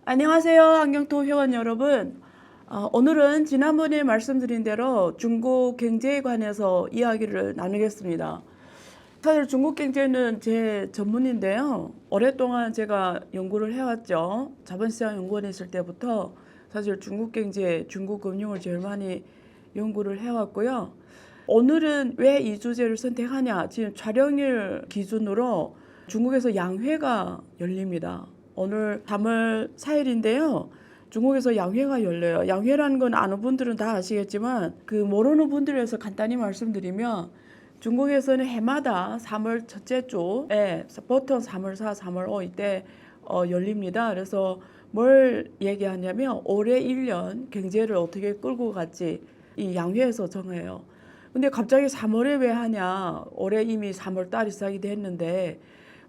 안녕하세요, 안경토 회원 여러분. 오늘은 지난번에 말씀드린 대로 중국 경제에 관해서 이야기를 나누겠습니다. 사실 중국 경제는 제 전문인데요. 오랫동안 제가 연구를 해왔죠. 자본시장연구원에 있을 때부터 사실 중국 경제, 중국 금융을 제일 많이 연구를 해왔고요. 오늘은 왜 이 주제를 선택하냐? 지금 촬영일 기준으로 중국에서 양회가 열립니다. 오늘 3월 4일인데요. 중국에서 양회가 열려요. 양회라는 건 아는 분들은 다 아시겠지만 그 모르는 분들을 위해서 간단히 말씀드리면 중국에서는 해마다 3월 첫째 주에 보통 3월 4, 3월 5 이때 열립니다. 그래서 뭘 얘기하냐면 올해 1년 경제를 어떻게 끌고 갈지 이 양회에서 정해요. 근데 갑자기 3월에 왜 하냐? 올해 이미 3월 달이 시작이 됐는데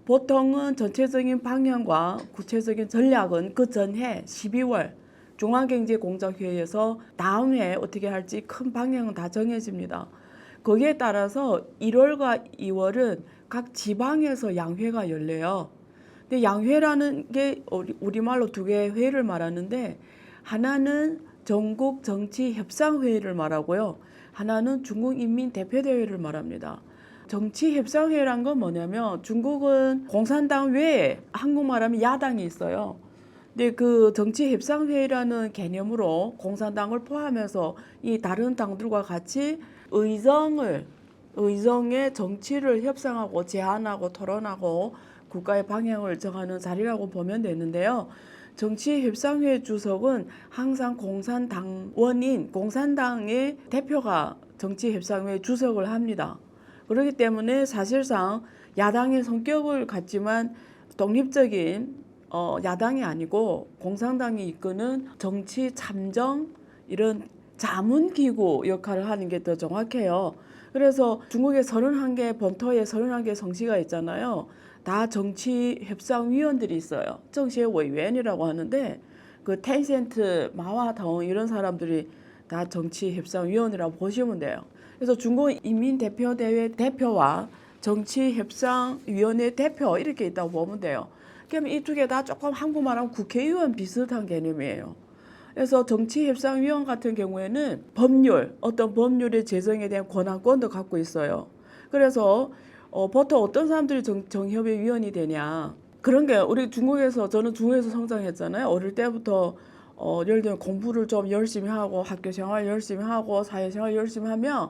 보통은 전체적인 방향과 구체적인 전략은 그 전해 12월 중앙경제공작회의에서 다음 해 어떻게 할지 큰 방향은 다 정해집니다. 거기에 따라서 1월과 2월은 각 지방에서 양회가 열려요. 근데 양회라는 게 우리말로 두 개의 회의를 말하는데 하나는 전국 정치협상회의를 말하고요. 하나는 중국인민대표대회를 말합니다. 정치협상회의란 건 뭐냐면 중국은 공산당 외에 한국말하면 야당이 있어요. 근데 그 정치협상회의라는 개념으로 공산당을 포함해서 이 다른 당들과 같이 의정의 정치를 협상하고 제안하고 토론하고 국가의 방향을 정하는 자리라고 보면 되는데요. 정치협상회 주석은 항상 공산당원인 공산당의 대표가 정치협상회 주석을 합니다. 그렇기 때문에 사실상 야당의 성격을 갖지만 독립적인 야당이 아니고 공산당이 이끄는 정치 참정 이런 자문기구 역할을 하는 게 더 정확해요. 그래서 중국에 31개 본토에 31개 성시가 있잖아요. 다 정치협상위원들이 있어요. 정协委员이라고 하는데 그 텐센트, 마화덩 이런 사람들이 다 정치협상위원이라고 보시면 돼요. 그래서 중국 인민대표대회 대표와 정치협상위원회 대표 이렇게 있다고 보면 돼요. 그러면 이 두 개 다 조금 한국말하면 국회의원 비슷한 개념이에요. 그래서 정치협상위원 같은 경우에는 어떤 법률의 제정에 대한 권한권도 갖고 있어요. 그래서 보통 어떤 사람들이 정협의 위원이 되냐. 그런 게 우리 저는 중국에서 성장했잖아요. 어릴 때부터 예를 들면 공부를 좀 열심히 하고 학교 생활 열심히 하고 사회생활 열심히 하면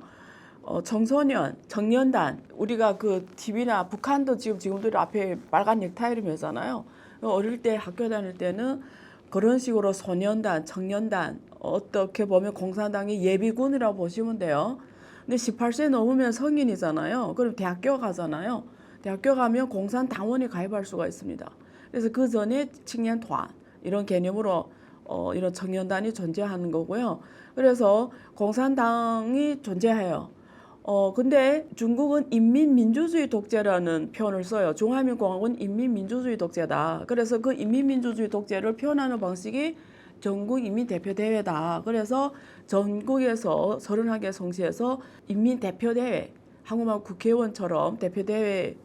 청소년, 청년단 우리가 그 TV나 북한도 지금도 앞에 빨간 넥타이를 매잖아요. 어릴 때 학교 다닐 때는 그런 식으로 소년단, 청년단 어떻게 보면 공산당의 예비군이라고 보시면 돼요. 근데 18세 넘으면 성인이잖아요. 그럼 대학교 가잖아요. 대학교 가면 공산당원이 가입할 수가 있습니다. 그래서 그 전에青年团이런 개념으로 이런 청년단이 존재하는 거고요. 그래서 공산당이 존재해요. 근데 중국은 인민민주주의 독재라는 표현을 써요. 중화민국은 인민민주주의 독재다. 그래서 그 인민민주주의 독재를 표현하는 방식이 전국인민대표대회다. 그래서 전국에서 31개 성시에서 인민대표대회, 한국말 국회의원처럼 대표대회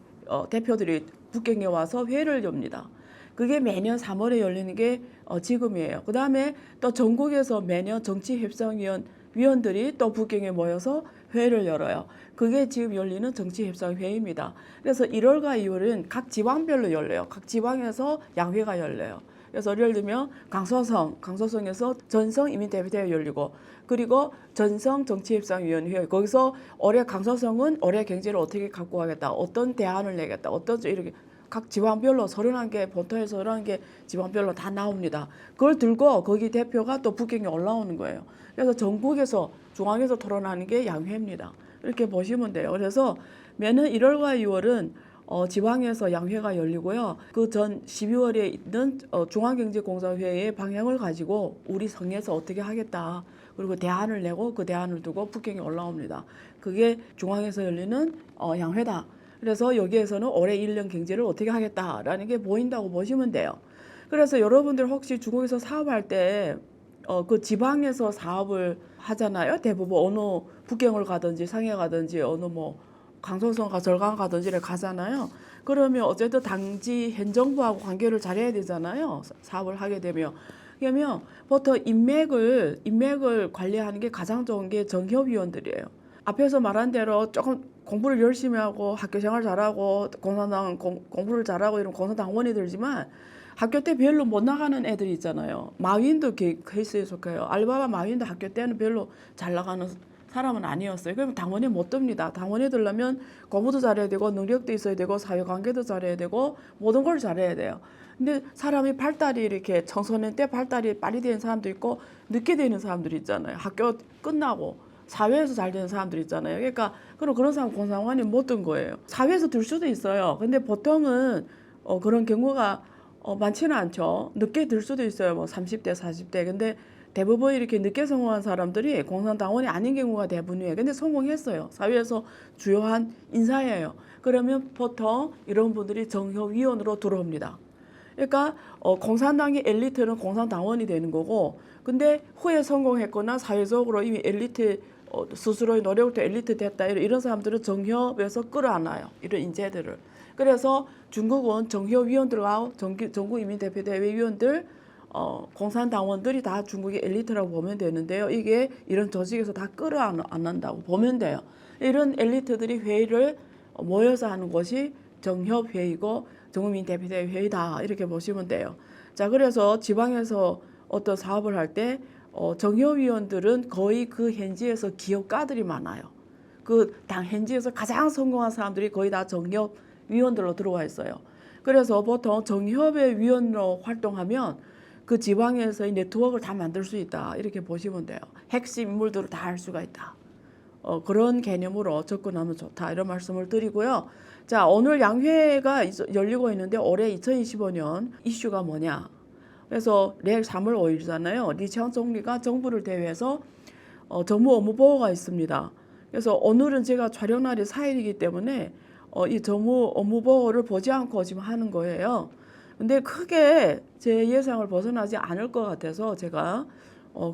대표들이 북경에 와서 회를 엽니다. 그게 매년 3월에 열리는 게 지금이에요. 그 다음에 또 전국에서 매년 정치협상위원들이 또 북경에 모여서 회를 열어요. 그게 지금 열리는 정치협상회의입니다. 그래서 1월과 2월은 각 지방별로 열려요. 각 지방에서 양회가 열려요. 그래서 예를 들면 강서성에서 전성인민대표대회 열리고 그리고 전성정치협상위원회 거기서 올해 강서성은 올해 경제를 어떻게 갖고 가겠다. 어떤 대안을 내겠다. 이렇게 각 지방별로 31개 본토에서 31개 지방별로 다 나옵니다. 그걸 들고 거기 대표가 또 북경에 올라오는 거예요. 그래서 전국에서 중앙에서 토론하는 게 양회입니다. 이렇게 보시면 돼요. 그래서 매년 1월과 2월은 지방에서 양회가 열리고요. 그 전 12월에 있는 중앙경제공사회의 방향을 가지고 우리 성에서 어떻게 하겠다. 그리고 대안을 내고 그 대안을 두고 북경에 올라옵니다. 그게 중앙에서 열리는 양회다. 그래서 여기에서는 올해 1년 경제를 어떻게 하겠다라는 게 보인다고 보시면 돼요. 그래서 여러분들 혹시 중국에서 사업할 때 그 지방에서 사업을 하잖아요. 대부분 어느 북경을 가든지 상해 가든지 어느 뭐 강서성가 절강 가든지 가잖아요. 그러면 어쨌든 당지 현 정부하고 관계를 잘해야 되잖아요. 사업을 하게 되면. 그러면 보통 인맥을 관리하는 게 가장 좋은 게 정협위원들이에요. 앞에서 말한 대로 조금 공부를 열심히 하고 학교 생활 잘하고 공산당 공부를 잘하고 이런 공산당원이 들지만 학교 때 별로 못 나가는 애들이 있잖아요. 마윈도 케이스에 속해요. 알바바 마윈도 학교 때는 별로 잘 나가는 사람은 아니었어요. 그러면 당원에 못 듭니다. 당원에 들려면 공부도 잘해야 되고 능력도 있어야 되고 사회관계도 잘해야 되고 모든 걸 잘해야 돼요. 근데 사람이 발달이 이렇게 청소년 때 발달이 빨리 되는 사람도 있고 늦게 되는 사람들이 있잖아요. 학교 끝나고 사회에서 잘 되는 사람들이 있잖아요. 그러니까 그런 사람 공상원이 못 든 거예요. 사회에서 들 수도 있어요. 근데 보통은 그런 경우가 많지는 않죠. 늦게 들 수도 있어요. 뭐 30대, 40대. 근데 대부분 이렇게 늦게 성공한 사람들이 공산당원이 아닌 경우가 대부분이에요. 근데 성공했어요. 사회에서 주요한 인사예요. 그러면 보통 이런 분들이 정협위원으로 들어옵니다. 그러니까 공산당의 엘리트는 공산당원이 되는 거고, 근데 후에 성공했거나 사회적으로 이미 엘리트 스스로의 노력으로 엘리트 됐다 이런 사람들은 정협에서 끌어안아요. 이런 인재들을. 그래서 중국은 정협위원들과 전국인민대표대회 위원들 공산당원들이 다 중국의 엘리트라고 보면 되는데요. 이게 이런 조직에서 다 끌어안는다고 보면 돼요. 이런 엘리트들이 회의를 모여서 하는 것이 정협회의고 전국민대표대회 회의다 이렇게 보시면 돼요. 자, 그래서 지방에서 어떤 사업을 할 때 정협위원들은 거의 그 현지에서 기업가들이 많아요. 그 당 현지에서 가장 성공한 사람들이 거의 다 정협위원들로 들어와 있어요. 그래서 보통 정협의 위원으로 활동하면 그 지방에서의 네트워크를 다 만들 수 있다 이렇게 보시면 돼요. 핵심 인물들을 다 할 수가 있다. 그런 개념으로 접근하면 좋다 이런 말씀을 드리고요. 자, 오늘 양회가 열리고 있는데 올해 2025년 이슈가 뭐냐? 그래서 내일 3월 5일이잖아요. 리치앙 총리가 정부를 대회해서 정무 업무 보고가 있습니다. 그래서 오늘은 제가 촬영 날이 4일이기 때문에 이 정무 업무 보고를 보지 않고 지금 하는 거예요. 근데 크게 제 예상을 벗어나지 않을 것 같아서 제가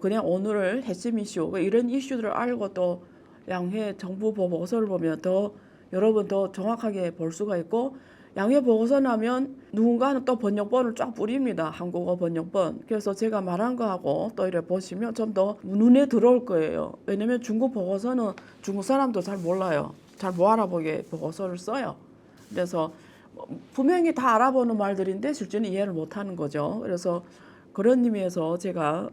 그냥 오늘을 핵심 이슈 이런 이슈들을 알고 또 양회 정부 보고서를 보면 더 여러분 더 정확하게 볼 수가 있고 양회 보고서 나면 누군가는 또 번역본을 쫙 뿌립니다. 한국어 번역본. 그래서 제가 말한 거하고 또 이렇게 보시면 좀 더 눈에 들어올 거예요. 왜냐면 중국 보고서는 중국 사람도 잘 몰라요. 잘 못 알아보게 보고서를 써요. 그래서 분명히 다 알아보는 말들인데 실제는 이해를 못하는 거죠. 그래서 그런 의미에서 제가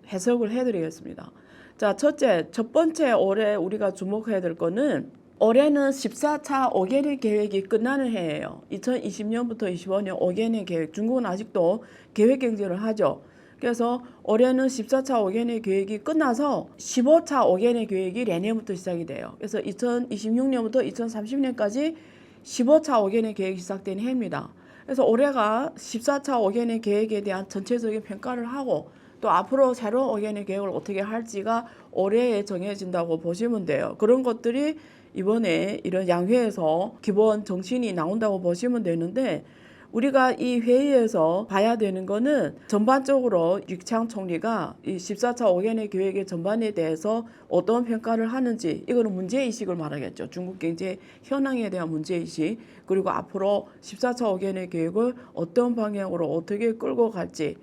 해석을 해드리겠습니다. 자, 첫 번째 올해 우리가 주목해야 될 거는 올해는 14차 5개년 계획이 끝나는 해예요. 2020년부터 25년 5개년 계획. 중국은 아직도 계획 경쟁을 하죠. 그래서 올해는 14차 5개년 계획이 끝나서 15차 5개년 계획이 내년부터 시작이 돼요. 그래서 2026년부터 2030년까지 15차 5개년 계획이 시작되는 해입니다. 그래서 올해가 14차 5개년 계획에 대한 전체적인 평가를 하고 또 앞으로 새로운 5개년 계획을 어떻게 할지가 올해에 정해진다고 보시면 돼요. 그런 것들이 이번에 이런 양회에서 기본 정신이 나온다고 보시면 되는데 우리가 이 회의에서 봐야 되는 거는 전반적으로 리창 총리가 이 14차 5개년 계획의 전반에 대해서 어떤 평가를 하는지 이거는 문제의식을 말하겠죠. 중국 경제 현황에 대한 문제의식 그리고 앞으로 14차 5개년 계획을 어떤 방향으로 어떻게 끌고 갈지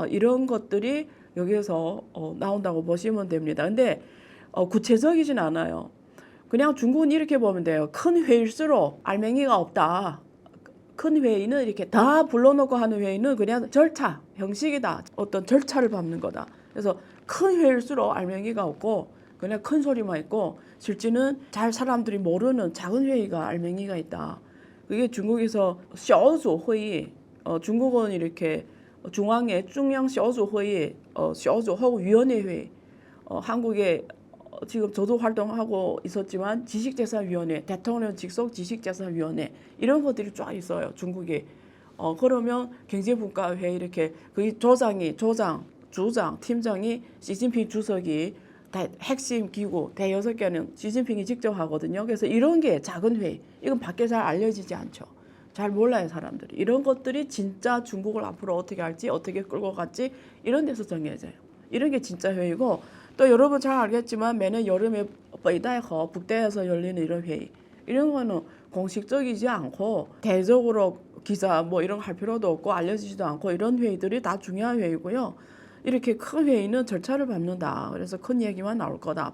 이런 것들이 여기에서 나온다고 보시면 됩니다. 근데 구체적이진 않아요. 그냥 중국은 이렇게 보면 돼요. 큰 회의일수록 알맹이가 없다. 큰 회의는 이렇게 다 불러놓고 하는 회의는 그냥 절차, 형식이다. 어떤 절차를 밟는 거다. 그래서 큰 회의일수록 알맹이가 없고 그냥 큰 소리만 있고 실제는 잘 사람들이 모르는 작은 회의가 알맹이가 있다. 그게 중국에서 셔주 회의, 중국은 이렇게 중앙의 중앙 셔주 회의, 셔주하고 위원회 회의, 한국에 지금 저도 활동하고 있었지만 지식재산위원회, 대통령 직속 지식재산위원회 이런 것들이 쫙 있어요. 중국에. 그러면 경제분과회 이렇게 그 조장, 주장, 팀장이 시진핑 주석이 핵심 기구 대여섯 개는 시진핑이 직접 하거든요. 그래서 이런 게 작은 회의. 이건 밖에 잘 알려지지 않죠. 잘 몰라요, 사람들이. 이런 것들이 진짜 중국을 앞으로 어떻게 할지, 어떻게 끌고 갈지 이런 데서 정해져요. 이런 게 진짜 회의고 또 여러분 잘 알겠지만 매년 여름에北戴河북대에서 열리는 이런 회의 이런 거는 공식적이지 않고 대적으로 기사 뭐 이런 거 할 필요도 없고 알려지지도 않고 이런 회의들이 다 중요한 회의고요. 이렇게 큰 회의는 절차를 밟는다. 그래서 큰 얘기만 나올 거다.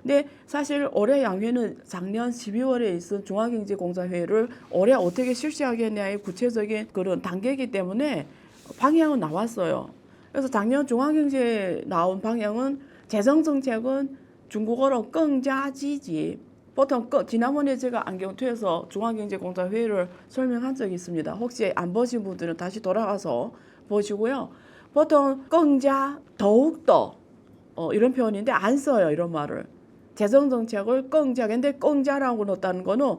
근데 사실 올해 양회는 작년 12월에 있은 중앙경제공사회의를 올해 어떻게 실시하겠냐의 구체적인 그런 단계이기 때문에 방향은 나왔어요. 그래서 작년 중앙경제 나온 방향은 재정정책은 중국어로 끙자지지 보통 지난번에 제가 안경투에서 중앙경제공사회의를 설명한 적이 있습니다. 혹시 안 보신 분들은 다시 돌아가서 보시고요. 보통 끙자 더욱더 이런 표현인데 안 써요. 이런 말을. 재정정책을 끙자. 근데 끙자라고 넣었다는 거는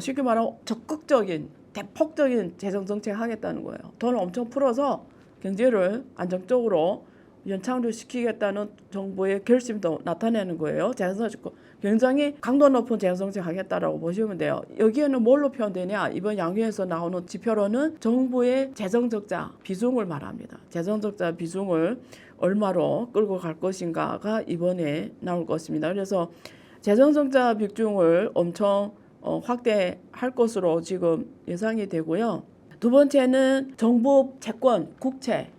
쉽게 말하면 적극적인 대폭적인 재정정책 하겠다는 거예요. 돈을 엄청 풀어서 경제를 안정적으로 연착륙시키겠다는 정부의 결심도 나타내는 거예요. 굉장히 강도 높은 재정정책 하겠다라고 보시면 돼요. 여기에는 뭘로 표현되냐? 이번 양회에서 나오는 지표로는 정부의 재정적자 비중을 말합니다. 재정적자 비중을 얼마로 끌고 갈 것인가가 이번에 나올 것입니다. 그래서 재정적자 비중을 엄청 확대할 것으로 지금 예상이 되고요. 두 번째는 정부 채권, 국채.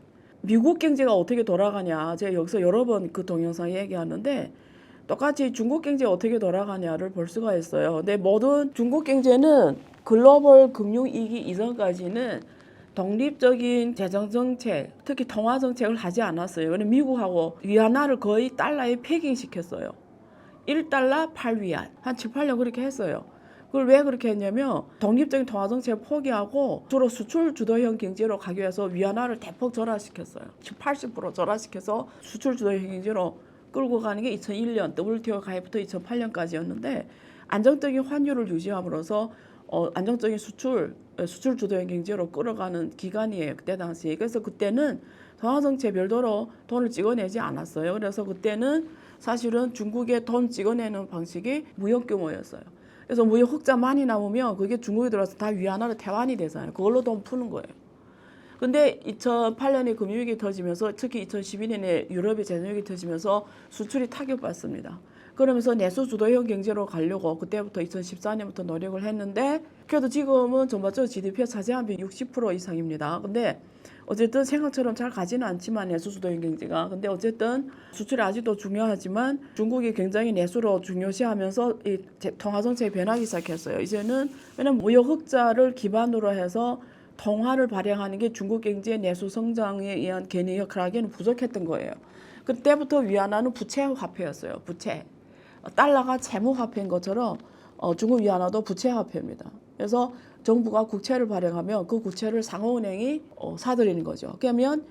미국 경제가 어떻게 돌아가냐. 제가 여기서 여러 번 그 동영상 얘기하는데 똑같이 중국 경제 어떻게 돌아가냐를 볼 수가 있어요. 근데 모든 중국 경제는 글로벌 금융위기 이전까지는 독립적인 재정정책, 특히 통화정책을 하지 않았어요. 왜냐면 미국하고 위안화를 거의 달러에 패깅시켰어요. 1달러 8위안. 한 7, 8년 그렇게 했어요. 그걸 왜 그렇게 했냐면 독립적인 통화정책 포기하고 주로 수출 주도형 경제로 가기 위해서 위안화를 대폭 절하시켰어요. 80% 절하시켜서 수출 주도형 경제로 끌고 가는 게 2001년 WTO 가입부터 2008년까지였는데 안정적인 환율을 유지함으로써 안정적인 수출 주도형 경제로 끌어가는 기간이에요. 그때 당시에. 그래서 그때는 통화정책 별도로 돈을 찍어내지 않았어요. 그래서 그때는 사실은 중국의 돈 찍어내는 방식이 무역 규모였어요. 그래서 무역 흑자 많이 남으면 그게 중국에 들어와서 다 위안화로 태환이 되잖아요. 그걸로 돈 푸는 거예요. 근데 2008년에 금융위기 터지면서 특히 2012년에 유럽의 재정위기 터지면서 수출이 타격받습니다. 그러면서 내수 주도형 경제로 가려고 그때부터 2014년부터 노력을 했는데 그래도 지금은 전반적으로 GDP가 차지하는 비 60% 이상입니다. 근데 어쨌든 생각처럼 잘 가지는 않지만 내수 주도형 경제가. 근데 어쨌든 수출이 아직도 중요하지만 중국이 굉장히 내수로 중요시하면서 이 통화정책이 변하기 시작했어요. 이제는 왜냐면 무역 흑자를 기반으로 해서 통화를 발행하는 게 중국 경제의 내수 성장에 의한 견인 역할을 하기에는 부족했던 거예요. 그때부터 위안화는 부채 화폐였어요. 부채. 달러가 채무 화폐인 것처럼 중국 위안화도 부채 화폐입니다. 그래서 정부가 국채를 발행하면 그 국채를 상호은행이 사들이는 거죠. 그러면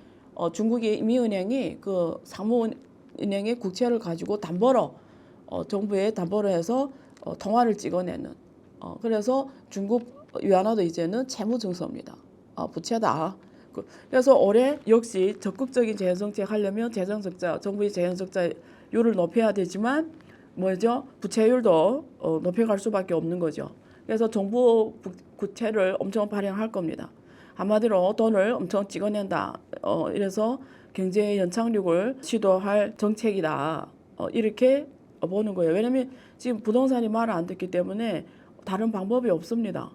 중국의 임의은행이 그 상호은행의 국채를 가지고 담보로 정부에 담보로 해서 통화를 찍어내는. 그래서 중국 위안화도 이제는 채무 증서입니다. 부채다. 그래서 올해 역시 적극적인 재정정책 하려면 재정적자, 정부의 재정적자율을 높여야 되지만 뭐죠? 부채율도 높여갈 수밖에 없는 거죠. 그래서 정부 국채를 엄청 발행할 겁니다. 한마디로 돈을 엄청 찍어낸다. 이래서 경제 연착륙을 시도할 정책이다. 이렇게 보는 거예요. 왜냐하면 지금 부동산이 말을 안 듣기 때문에 다른 방법이 없습니다.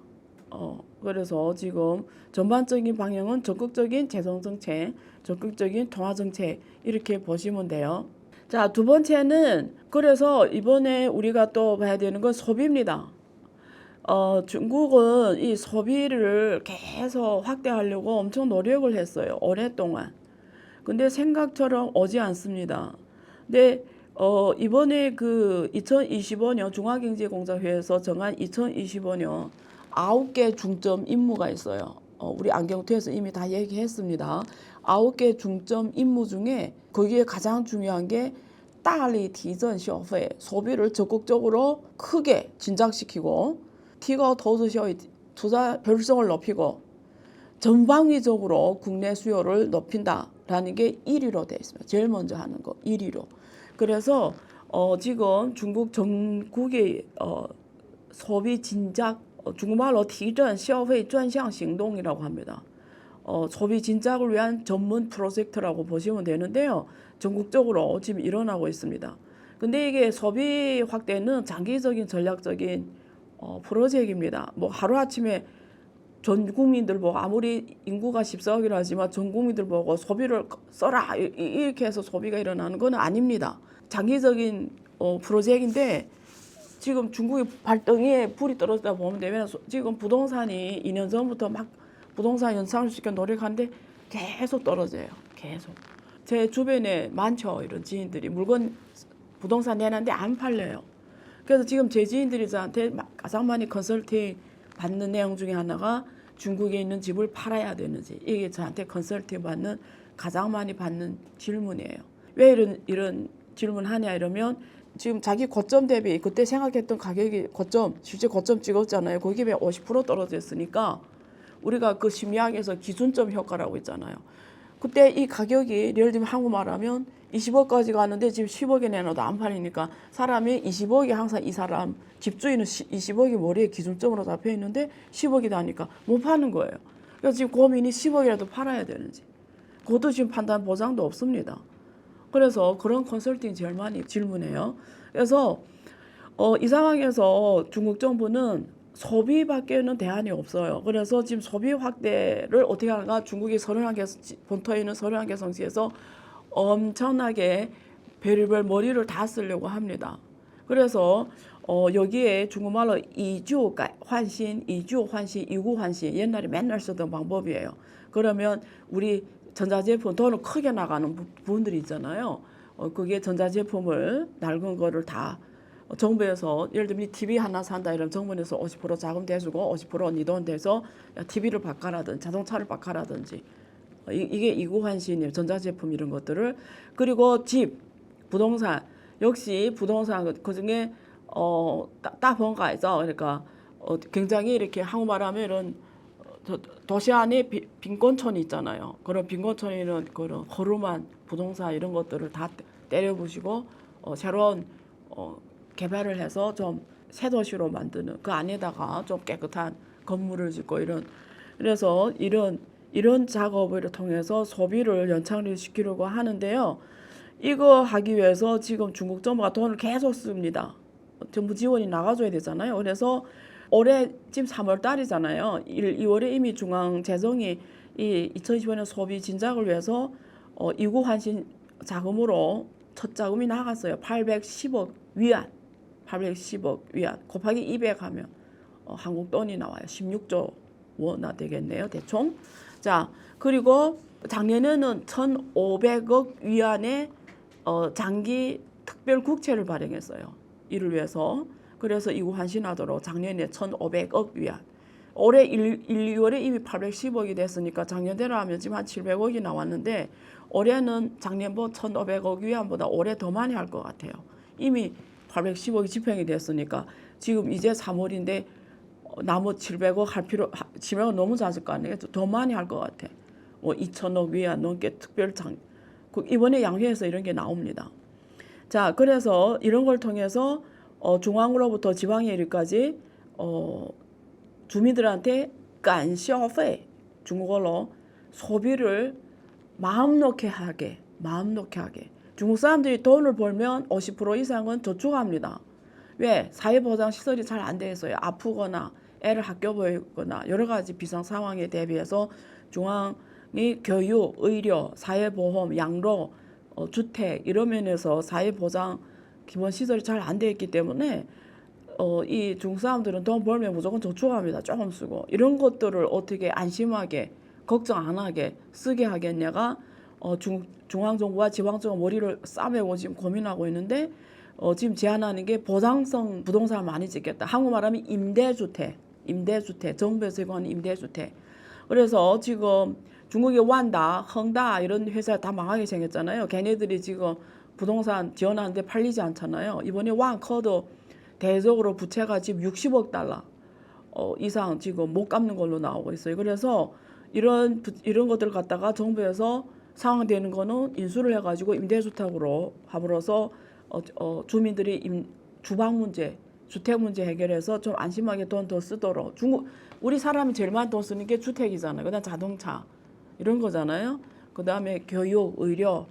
그래서 지금 전반적인 방향은 적극적인 재정정책, 적극적인 통화정책 이렇게 보시면 돼요. 자, 두 번째는 그래서 이번에 우리가 또 봐야 되는 건 소비입니다. 중국은 이 소비를 계속 확대하려고 엄청 노력을 했어요. 오랫동안. 근데 생각처럼 오지 않습니다. 근데 이번에 그 2025년 중앙경제공사회에서 정한 2025년 9개 중점 임무가 있어요. 우리 안경투에서 이미 다 얘기했습니다. 9개 중점 임무 중에 거기에 가장 중요한 게大力提振消费, 소비를 적극적으로 크게 진작시키고 提高投资效益, 투자 효율성을 높이고 전방위적으로 국내 수요를 높인다라는 게 1위로 되어 있습니다. 제일 먼저 하는 거 1위로. 그래서 지금 중국 전국의 소비 진작 중국말로 提振消费专项行动이라고 합니다. 소비 진작을 위한 전문 프로젝트라고 보시면 되는데요. 전국적으로 지금 일어나고 있습니다. 근데 이게 소비 확대는 장기적인 전략적인 프로젝트입니다. 뭐 하루아침에 전 국민들 보고 아무리 인구가 14억이라 하지만 전 국민들 보고 소비를 써라 이렇게 해서 소비가 일어나는 건 아닙니다. 장기적인 프로젝트인데 지금 중국의 발등에 불이 떨어지다 보면 되면 지금 부동산이 2년 전부터 막 부동산 연상을 시켜 노력하는데 계속 떨어져요. 계속. 제 주변에 많죠. 이런 지인들이 물건 부동산 내놨는데 안 팔려요. 그래서 지금 제 지인들이 저한테 가장 많이 컨설팅 받는 내용 중에 하나가 중국에 있는 집을 팔아야 되는지, 이게 저한테 컨설팅 받는 가장 많이 받는 질문이에요. 왜 이런 질문하냐 이러면 지금 자기 고점 대비 그때 생각했던 가격이 실제 고점 찍었잖아요. 거기에 50% 떨어졌으니까 우리가 그 심리학에서 기준점 효과라고 있잖아요. 그때 이 가격이 예를 들면 한국말 하면 20억까지 가는데 지금 10억에 내놔도 안 팔리니까 사람이 20억이 항상 이 사람 집주인은 20억이 머리에 기준점으로 잡혀 있는데 10억이 나니까 못 파는 거예요. 그래서 지금 고민이 10억이라도 팔아야 되는지. 그것도 지금 판단 보장도 없습니다. 그래서 그런 컨설팅 제일 많이 질문해요. 그래서 이 상황에서 중국 정부는 소비밖에는 대안이 없어요. 그래서 지금 소비 확대를 어떻게 하는가 중국이 31개 본토에 있는 31개 성시에서 엄청나게 별의별 머리를 다 쓰려고 합니다. 그래서 여기에 중국말로 이주 환신, 이주 환신, 이구 환신 옛날에 맨날 쓰던 방법이에요. 그러면 우리 전자제품 돈을 크게 나가는 부분들이 있잖아요. 그게 전자제품을 낡은 거를 다 정부에서 예를 들면 TV 하나 산다 이러면 정부에서 50% 자금 대주고 50% 네 돈 대서 TV를 바꿔라든지 자동차를 바꿔라든지 이게 이구환신이에요. 전자제품 이런 것들을. 그리고 집, 부동산 역시 부동산 그중에 따본가에서 그러니까 굉장히 이렇게 한국말 하면 이런 도시 안에 빈곤촌이 있잖아요. 그런 빈곤촌에는 그런 허름한 부동산 이런 것들을 다 때려부시고 새로운 개발을 해서 좀 새 도시로 만드는 그 안에다가 좀 깨끗한 건물을 짓고 그래서 이런 작업을 통해서 소비를 연착륙 시키려고 하는데요. 이거 하기 위해서 지금 중국 정부가 돈을 계속 씁니다. 정부 지원이 나가줘야 되잖아요. 그래서 올해 지금 3월 달이잖아요. 2월에 이미 중앙 재정이 이 2025년 소비 진작을 위해서 이구 환신 자금으로 첫 자금이 나갔어요. 810억 위안. 810억 위안 곱하기 200 하면 한국 돈이 나와요. 16조 원나 되겠네요. 대충. 자, 그리고 작년에는 1,500억 위안의 장기 특별 국채를 발행했어요. 이를 위해서. 그래서 이후 환신하도록 작년에 1,500억 위안. 올해 1, 2월에 이미 810억이 됐으니까 작년대로 하면 지금 한 700억이 나왔는데 올해는 작년보 1,500억 위안보다 올해 더 많이 할 것 같아요. 이미 810억이 집행이 됐으니까 지금 이제 3월인데 나머 700억 할 필요 700억 너무 잦을 거 아니에요. 더 많이 할 것 같아. 2천억 위안 넘게 특별 이번에 양회에서 이런 게 나옵니다. 자, 그래서 이런 걸 통해서 중앙으로부터 지방에 이르까지 주민들한테 간消费 중국어로 소비를 마음 놓게 하게 중국 사람들이 돈을 벌면 50% 이상은 저축합니다. 왜? 사회보장 시설이 잘 안 돼 있어요. 아프거나 애를 학교 보내거나 여러 가지 비상 상황에 대비해서 중앙이 교육, 의료, 사회보험, 양로, 주택 이런 면에서 사회보장 기본 시설이 잘 안 돼 있기 때문에 이 중국 사람들은 돈 벌면 무조건 저축합니다. 조금 쓰고 이런 것들을 어떻게 안심하게 걱정 안 하게 쓰게 하겠냐가 중앙정부와 지방정부 머리를 싸매고 지금 고민하고 있는데 지금 제안하는 게 보장성 부동산을 많이 짓겠다. 한국말 하면 임대주택, 정부에서 제공하는 임대주택. 그래서 지금 중국의 완다, 헝다 이런 회사 다 망하게 생겼잖아요. 걔네들이 지금 부동산 지원하는데 팔리지 않잖아요. 이번에 완커도 대적으로 부채가 지금 60억 달러 이상 지금 못 갚는 걸로 나오고 있어요. 그래서 이런 것들을 갖다가 정부에서 상황되는 거는 인수를 해가지고 임대주택으로 함으로써 주민들이 주방 문제, 주택 문제 해결해서 좀 안심하게 돈 더 쓰도록 우리 사람이 제일 많이 돈 쓰는 게 주택이잖아요. 그다음 자동차. 이런 거잖아요. 그다음에 교육, 의료,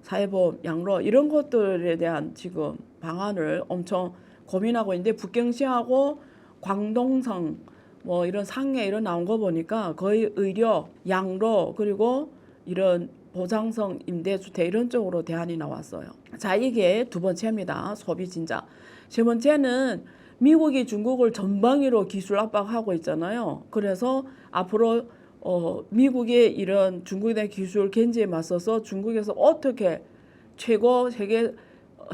사회보험, 양로 이런 것들에 대한 지금 방안을 엄청 고민하고 있는데 북경시하고 광동성 뭐 이런 상해 이런 나온 거 보니까 거의 의료, 양로 그리고 이런 보장성 임대주택 이런 쪽으로 대안이 나왔어요. 자, 이게 두 번째입니다. 소비 진작. 세 번째는 미국이 중국을 전방위로 기술 압박하고 있잖아요. 그래서 앞으로 미국의 이런 중국에 대한 기술 견제에 맞서서 중국에서 어떻게 최고 세계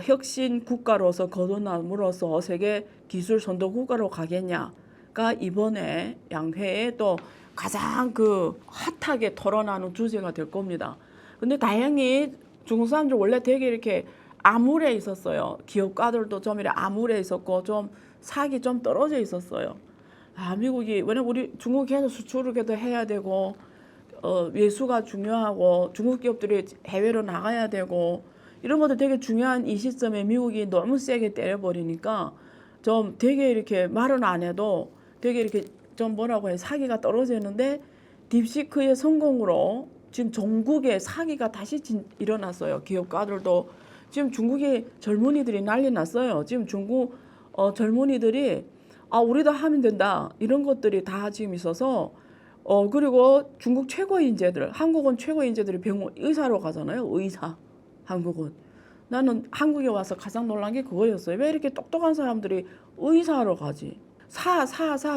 혁신 국가로서 거듭남으로써 세계 기술 선도 국가로 가겠냐가 이번에 양회에 또 가장 그 핫하게 토론하는 주제가 될 겁니다. 근데 다행히 중국 사람들 원래 되게 이렇게 암울해 있었어요. 기업가들도 좀 이렇게 암울해 있었고 좀 사기 좀 떨어져 있었어요. 아, 미국이 왜냐면 우리 중국 계속 수출을 계속 해야 되고 외수가 중요하고 중국 기업들이 해외로 나가야 되고 이런 것도 되게 중요한 이 시점에 미국이 너무 세게 때려버리니까 좀 되게 이렇게 말은 안 해도 되게 이렇게 좀 뭐라고 해 사기가 떨어지는데 딥시크의 성공으로 지금 전국에 사기가 다시 일어났어요. 기업가들도 지금 중국의 젊은이들이 난리 났어요. 지금 중국 젊은이들이 아 우리도 하면 된다 이런 것들이 다 지금 있어서 그리고 중국 최고 인재들 한국은 최고 인재들이 병원 의사로 가잖아요. 의사 한국은 나는 한국에 와서 가장 놀란 게 그거였어요. 왜 이렇게 똑똑한 사람들이 의사로 가지? 사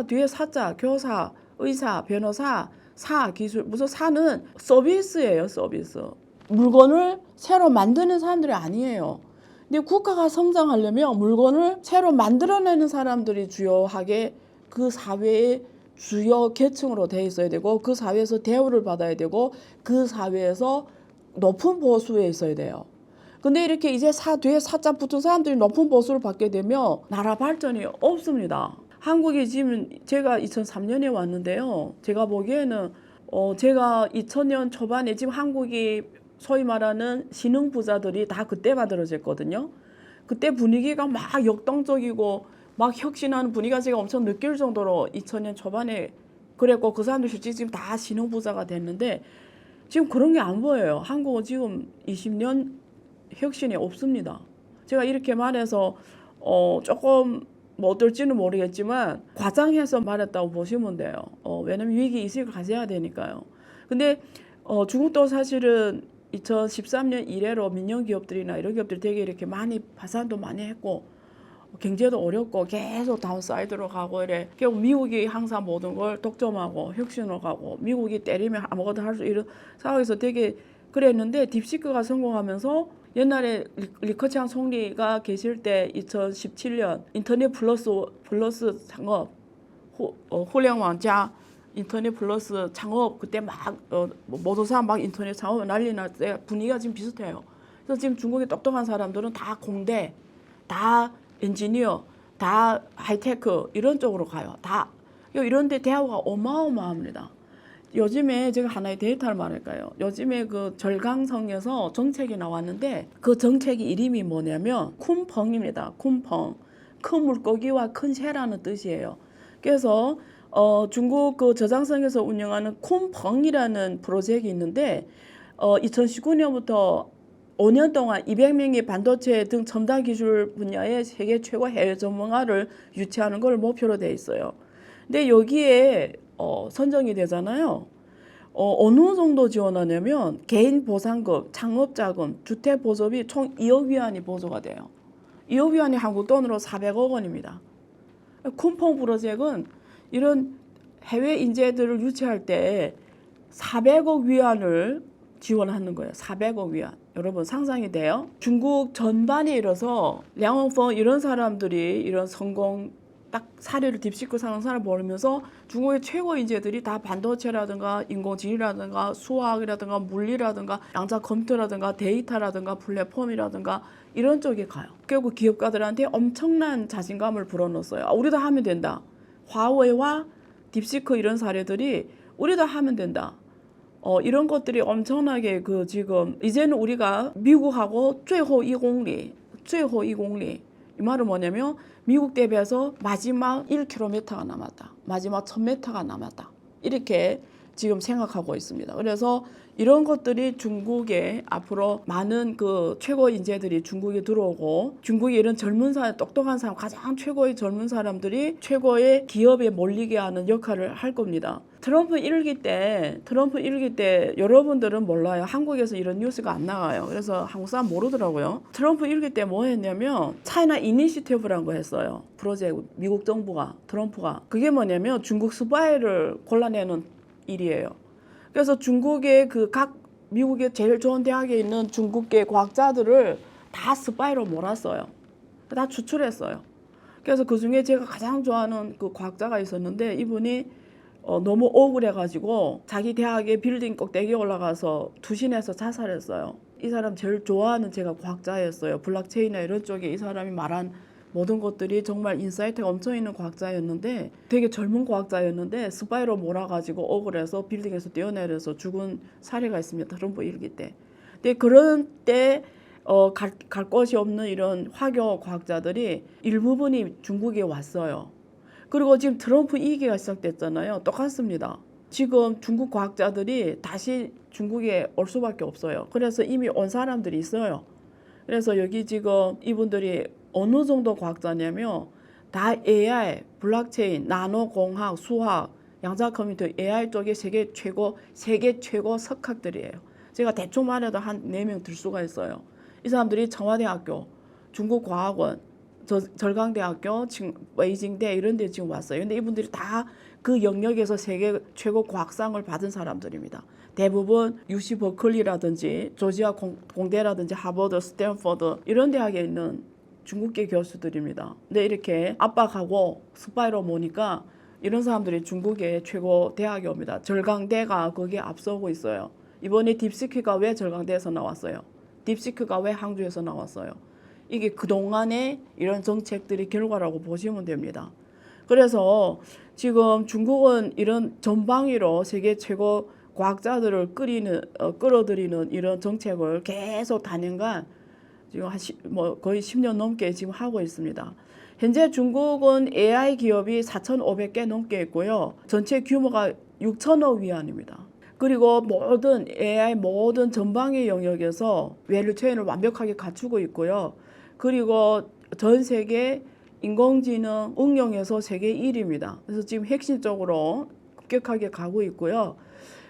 뒤에 사자 교사 의사 변호사 사 기술 무슨 사는 서비스예요. 서비스 물건을 새로 만드는 사람들이 아니에요. 근데 국가가 성장하려면 물건을 새로 만들어내는 사람들이 주요하게 그 사회의 주요 계층으로 돼 있어야 되고 그 사회에서 대우를 받아야 되고 그 사회에서 높은 보수에 있어야 돼요. 근데 이렇게 이제 사 뒤에 사자 붙은 사람들이 높은 보수를 받게 되면 나라 발전이 없습니다. 한국이 지금 제가 2003년에 왔는데요. 제가 보기에는 제가 2000년 초반에 지금 한국이 소위 말하는 신흥 부자들이 다 그때 만들어졌거든요. 그때 분위기가 막 역동적이고 막 혁신하는 분위기가 제가 엄청 느낄 정도로 2000년 초반에 그랬고 그 사람들 실제 지금 다 신흥 부자가 됐는데 지금 그런 게 안 보여요. 한국은 지금 20년 혁신이 없습니다. 제가 이렇게 말해서 조금 뭐 어떨지는 모르겠지만 과장해서 말했다고 보시면 돼요. 왜냐면 위기 의식을 가져야 되니까요. 근데 중국도 사실은 2013년 이래로 민영 기업들이나 이런 기업들이 되게 이렇게 많이 파산도 많이 했고 경제도 어렵고 계속 다운사이드로 가고 이래. 결국 미국이 항상 모든 걸 독점하고 혁신으로 가고 미국이 때리면 아무것도 할 수 이런 상황에서 되게 그랬는데 딥시크가 성공하면서 옛날에 리커창 총리가 계실 때 2017년 인터넷 플러스 창업互联网加 인터넷 플러스 창업 그때 막 모든 사람 막 인터넷 창업 난리 날 때 분위기가 지금 비슷해요. 그래서 지금 중국의 똑똑한 사람들은 다 공대, 다 엔지니어, 다 하이테크 이런 쪽으로 가요. 다 이런데 대우가 어마어마합니다. 요즘에 제가 하나의 데이터를 말할까요? 요즘에 그 절강성에서 정책이 나왔는데 그 정책이 이름이 뭐냐면 쿤펑입니다. 쿤펑. 큰 물고기와 큰 새라는 뜻이에요. 그래서 중국 그 저장성에서 운영하는 쿤펑이라는 프로젝트가 있는데 2019년부터 5년 동안 200명의 반도체 등 첨단 기술 분야의 세계 최고 해외 전문가를 유치하는 걸 목표로 돼 있어요. 근데 여기에 선정이 되잖아요. 어느 정도 지원하냐면 개인 보상금, 창업자금, 주택보조비 총 2억 위안이 보조가 돼요. 2억 위안이 한국 돈으로 400억 원입니다. 쿤펑 프로젝트는 이런 해외 인재들을 유치할 때 400억 위안을 지원하는 거예요. 400억 위안. 여러분 상상이 돼요? 중국 전반에 이뤄서 량원펑 이런 사람들이 이런 성공 딱 사례를 딥시크 사는 사람을 보면서 중국의 최고 인재들이 다 반도체라든가 인공지능이라든가 수학이라든가 물리라든가 양자 컴퓨터라든가 데이터라든가 플랫폼이라든가 이런 쪽에 가요. 결국 기업가들한테 엄청난 자신감을 불어넣었어요. 아, 우리도 하면 된다. 화웨이와 딥시크 이런 사례들이 우리도 하면 된다. 이런 것들이 엄청나게 그 지금 이제는 우리가 미국하고 最后一公里이 말은 뭐냐면 미국 대비해서 마지막 1km가 남았다. 마지막 1000m가 남았다. 이렇게 지금 생각하고 있습니다. 그래서 이런 것들이 중국에 앞으로 많은 그 최고 인재들이 중국에 들어오고 중국에 이런 젊은 사람, 똑똑한 사람, 가장 최고의 젊은 사람들이 최고의 기업에 몰리게 하는 역할을 할 겁니다. 트럼프 1기 때 여러분들은 몰라요. 한국에서 이런 뉴스가 안 나가요. 그래서 한국 사람 모르더라고요. 트럼프 1기 때 뭐 했냐면 차이나 이니시티브라는 거 했어요. 프로젝트 미국 정부가 트럼프가 그게 뭐냐면 중국 스파이를 골라내는 일이에요. 그래서 중국의 그 각 미국의 제일 좋은 대학에 있는 중국계 과학자들을 다 스파이로 몰았어요. 다 추출했어요. 그래서 그 중에 제가 가장 좋아하는 그 과학자가 있었는데 이분이 너무 억울해가지고 자기 대학의 빌딩 꼭대기에 올라가서 투신해서 자살했어요. 이 사람 제일 좋아하는 제가 과학자였어요. 블록체인이나 이런 쪽에 이 사람이 말한 모든 것들이 정말 인사이트가 엄청 있는 과학자였는데 되게 젊은 과학자였는데 스파이로 몰아가지고 억울해서 빌딩에서 뛰어내려서 죽은 사례가 있습니다. 트럼프 1기 때. 근데 그런 때 갈 곳이 없는 이런 화교 과학자들이 일부분이 중국에 왔어요. 그리고 지금 트럼프 2기가 시작됐잖아요. 똑같습니다. 지금 중국 과학자들이 다시 중국에 올 수밖에 없어요. 그래서 이미 온 사람들이 있어요. 그래서 여기 지금 이분들이 어느 정도 과학자냐면 다 AI, 블록체인, 나노공학, 수학, 양자 컴퓨터, AI 쪽에 세계 최고 석학들이에요. 제가 대충 말해도 한 4명 들 수가 있어요. 이 사람들이 청와대학교, 중국과학원, 절강대학교, 베이징대 이런 데 지금 왔어요. 근데 이분들이 다 그 영역에서 세계 최고 과학상을 받은 사람들입니다. 대부분 UC 버클리라든지 조지아 공대라든지 하버드, 스탠퍼드 이런 대학에 있는 중국계 교수들입니다. 근데 이렇게 압박하고 스파이로 모니까 이런 사람들이 중국의 최고 대학에 옵니다. 절강대가 거기에 앞서고 있어요. 이번에 딥시크가 왜 절강대에서 나왔어요? 딥시크가 왜 항저우에서 나왔어요? 이게 그동안의 이런 정책들이 결과라고 보시면 됩니다. 그래서 지금 중국은 이런 전방위로 세계 최고 과학자들을 끌어들이는 이런 정책을 계속 단연간 지금 거의 10년 넘게 지금 하고 있습니다. 현재 중국은 AI 기업이 4,500개 넘게 있고요. 전체 규모가 6천억 위안입니다. 그리고 모든 AI 모든 전방위 영역에서 밸류체인을 완벽하게 갖추고 있고요. 그리고 전 세계 인공지능 응용에서 세계 1위입니다. 그래서 지금 핵심적으로 급격하게 가고 있고요.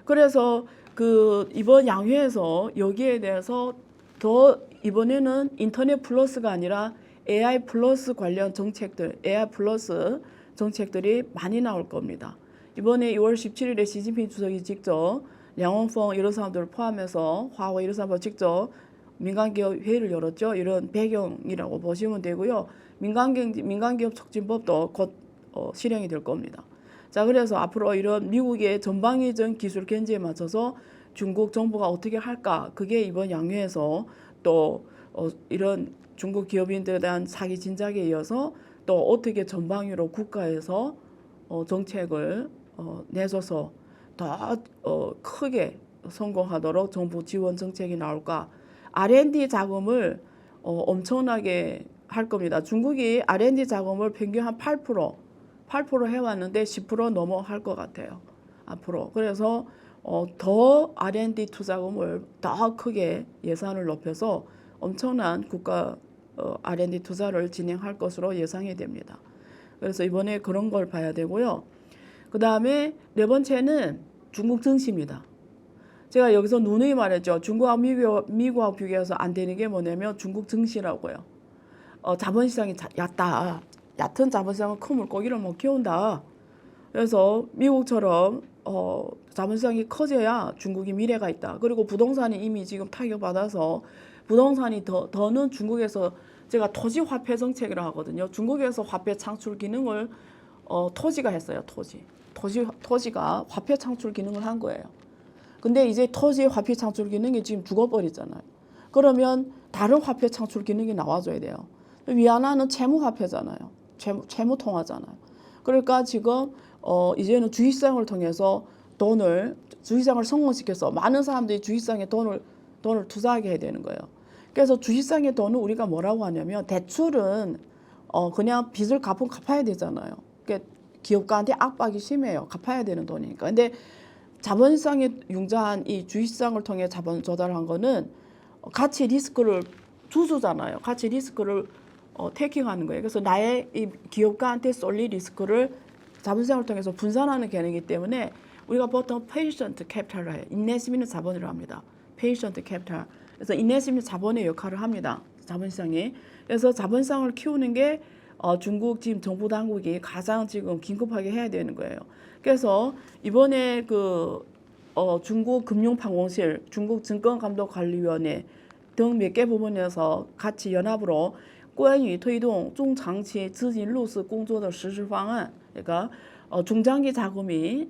그래서 그 이번 양회에서 여기에 대해서 더 이번에는 인터넷 플러스가 아니라 AI 플러스 관련 정책들, AI 플러스 정책들이 많이 나올 겁니다. 이번에 2월 17일에 시진핑 주석이 직접 량원펑 이런 사람들을 포함해서 화웨이 이런 사람들 직접 민간기업 회의를 열었죠. 이런 배경이라고 보시면 되고요. 민간기업 촉진법도 곧 실행이 될 겁니다. 자, 그래서 앞으로 이런 미국의 전방위적 기술 견제에 맞춰서 중국 정부가 어떻게 할까? 그게 이번 양회에서 또 이런 중국 기업인들에 대한 사기 진작에 이어서 또 어떻게 전방위로 국가에서 정책을 내줘서 더 크게 성공하도록 정부 지원 정책이 나올까? R&D 자금을 엄청나게 할 겁니다. 중국이 R&D 자금을 평균 한 8% 해왔는데 10% 넘어 할 것 같아요. 앞으로. 그래서 더 R&D 투자금을 더 크게 예산을 높여서 엄청난 국가 R&D 투자를 진행할 것으로 예상이 됩니다. 그래서 이번에 그런 걸 봐야 되고요. 그 다음에 네 번째는 중국 증시입니다. 제가 여기서 누누이 말했죠. 중국하고 미국하고 비교해서 안 되는 게 뭐냐면 중국 증시라고요. 자본시장이 얕다. 얕은 자본시장은 큰 물고기를 못 키운다. 그래서 미국처럼 자본시장이 커져야 중국이 미래가 있다. 그리고 부동산이 이미 지금 타격받아서 부동산이 더는 중국에서 제가 토지화폐 정책이라고 하거든요. 중국에서 화폐 창출 기능을 토지가 했어요. 토지가 화폐 창출 기능을 한 거예요. 근데 이제 토지 화폐 창출 기능이 지금 죽어버리잖아요. 그러면 다른 화폐 창출 기능이 나와줘야 돼요. 위안화는 채무화폐잖아요. 채무통화잖아요. 그러니까 지금 이제는 주식시장을 통해서 주식시장을 성공시켜서 많은 사람들이 주식시장에 돈을 투자하게 해야 되는 거예요. 그래서 주식시장의 돈은 우리가 뭐라고 하냐면 대출은 그냥 빚을 갚아야 되잖아요. 그러니까 기업가한테 압박이 심해요. 갚아야 되는 돈이니까. 근데 자본시장에 융자한 이 주식시장을 통해 자본 조달한 거는 가치 리스크를 주주잖아요. 가치 리스크를 테이킹하는 거예요. 그래서 나의 이 기업가한테 쏠릴 리스크를 자본시장을 통해서 분산하는 개념이기 때문에 우리가 보통 페이션트 캐피탈을 해요. 인내심 있는 자본을 합니다. 페이션트 캐피탈. 그래서 인내심 있는 자본의 역할을 합니다. 자본시장이. 그래서 자본시장을 키우는 게 중국 지금 정부 당국이 가장 지금 긴급하게 해야 되는 거예요. 그래서 이번에 중국 금융방공실, 중국 증권감독관리위원회 등 몇 개 부문에서 같이 연합으로 关于推动中长期资金入市工作的实施方案, 그러니까 중장기 자금이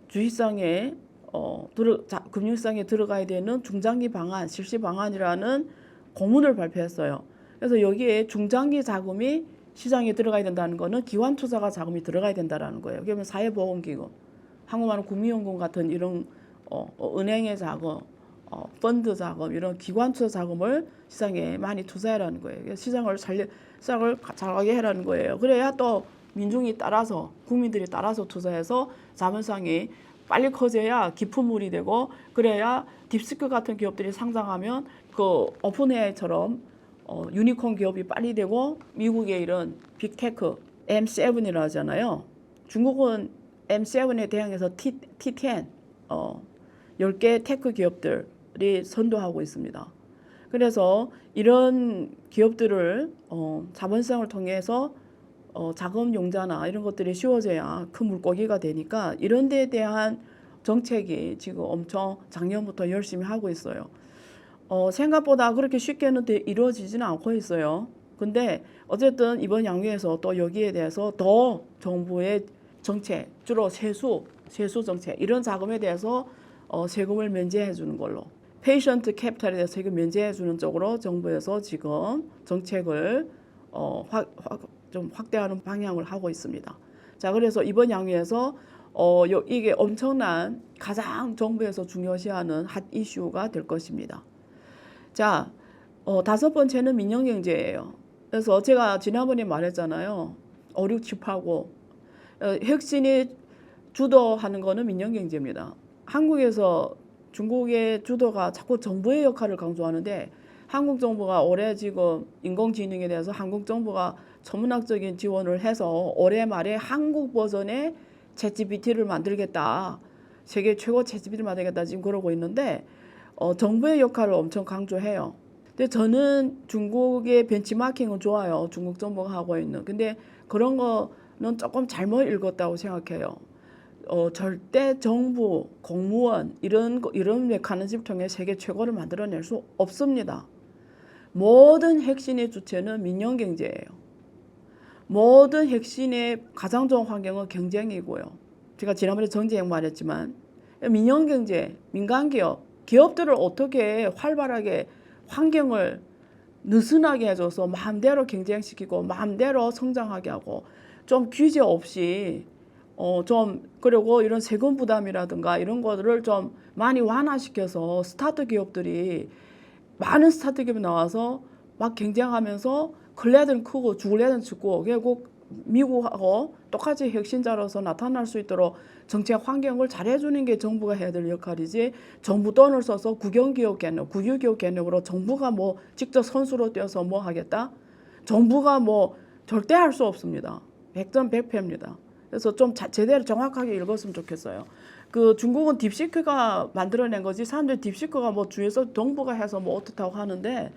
주식시장에 금융시장에 들어가야 되는 중장기 방안, 실시 방안이라는 공문을 발표했어요. 그래서 여기에 중장기 자금이 시장에 들어가야 된다는 거는 기관투자가 자금이 들어가야 된다는 거예요. 그러면 사회보험기금, 한국말은 국민연금 같은 이런 은행의 자금, 펀드 자금, 이런 기관투자 자금을 시장에 많이 투자해라는 거예요. 시장을 잘하게 해라는 거예요. 그래야 또 민중이 따라서, 국민들이 따라서 투자해서 자본시장이 빨리 커져야 깊은 물이 되고, 그래야 딥시크 같은 기업들이 상장하면 그 오픈AI처럼 유니콘 기업이 빨리 되고, 미국의 이런 빅테크 M7이라고 하잖아요. 중국은 M7에 대항해서 T10 10개 테크 기업들이 선도하고 있습니다. 그래서 이런 기업들을 자본시장을 통해서 자금 용자나 이런 것들이 쉬워져야 큰 물고기가 되니까 이런 데에 대한 정책이 지금 엄청 작년부터 열심히 하고 있어요. 생각보다 그렇게 쉽게는 이루어지지는 않고 있어요. 근데 어쨌든 이번 양회에서 또 여기에 대해서 더 정부의 정책, 주로 세수 정책, 이런 자금에 대해서 세금을 면제해 주는 걸로, 페이션트 캐피탈에 대해서 세금 면제해 주는 쪽으로 정부에서 지금 정책을 좀 확대하는 방향을 하고 있습니다. 자, 그래서 이번 양회에서 이게 엄청난 가장 정부에서 중요시하는 핫 이슈가 될 것입니다. 자, 다섯 번째는 민영경제예요. 그래서 제가 지난번에 말했잖아요. 5, 6, 7하고 혁신이 주도하는 거는 민영경제입니다. 한국에서 중국의 주도가 자꾸 정부의 역할을 강조하는데, 한국 정부가 올해 지금 인공지능에 대해서 한국 정부가 천문학적인 지원을 해서 올해 말에 한국 버전의 챗GPT를 만들겠다, 세계 최고 챗GPT를 만들겠다 지금 그러고 있는데, 정부의 역할을 엄청 강조해요. 근데 저는 중국의 벤치마킹은 좋아요. 중국 정부가 하고 있는. 근데 그런 거는 조금 잘못 읽었다고 생각해요. 절대 정부, 공무원 이런 메커니즘을 통해 세계 최고를 만들어낼 수 없습니다. 모든 핵심의 주체는 민영경제예요. 모든 핵심의 가장 좋은 환경은 경쟁이고요. 제가 지난번에 정쟁 말했지만 민영경제, 민간기업, 기업들을 어떻게 활발하게 환경을 느슨하게 해줘서 마음대로 경쟁시키고 마음대로 성장하게 하고, 좀 규제 없이 그리고 이런 세금 부담이라든가 이런 것들을 좀 많이 완화시켜서 많은 스타트 기업이 나와서 막 경쟁하면서 클 애들은 크고 죽을 애들은 죽고, 결국 미국하고 똑같이 혁신자로서 나타날 수 있도록 정책 환경을 잘해주는 게 정부가 해야 될 역할이지, 정부 돈을 써서 국영기업 개념, 국유기업 개념으로 정부가 뭐 직접 선수로 뛰어서 뭐 하겠다? 정부가 뭐 절대 할 수 없습니다. 100점 100패입니다. 그래서 좀 제대로 정확하게 읽었으면 좋겠어요. 중국은 딥시크가 만들어낸 거지, 사람들이 딥시크가 뭐 주에서 정부가 해서 뭐 어떻다고 하는데,